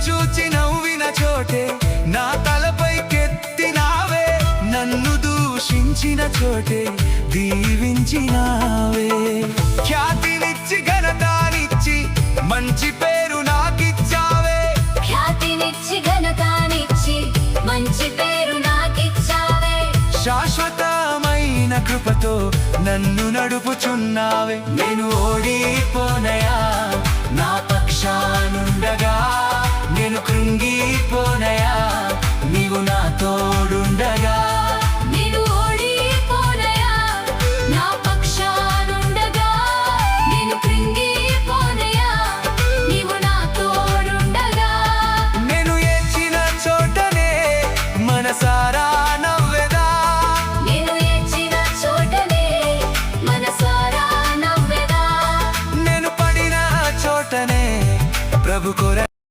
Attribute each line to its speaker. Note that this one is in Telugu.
Speaker 1: చూచి నవ్విన చోటే నా తలపైకెత్తినావే, నన్ను దూషించిన చోటే దీవించినావే. ఖ్యాతినిచ్చి ఘనతానిచ్చి మంచి పేరు నాకిచ్చావే,
Speaker 2: ఖ్యాతినిచ్చి ఘనతానిచ్చి మంచి పేరు నాకిచ్చావే.
Speaker 1: శాశ్వతమైన కృపతో నన్ను నడుపుచున్నావే. నేను ఓడిపోనయా, నా పక్షానుండగా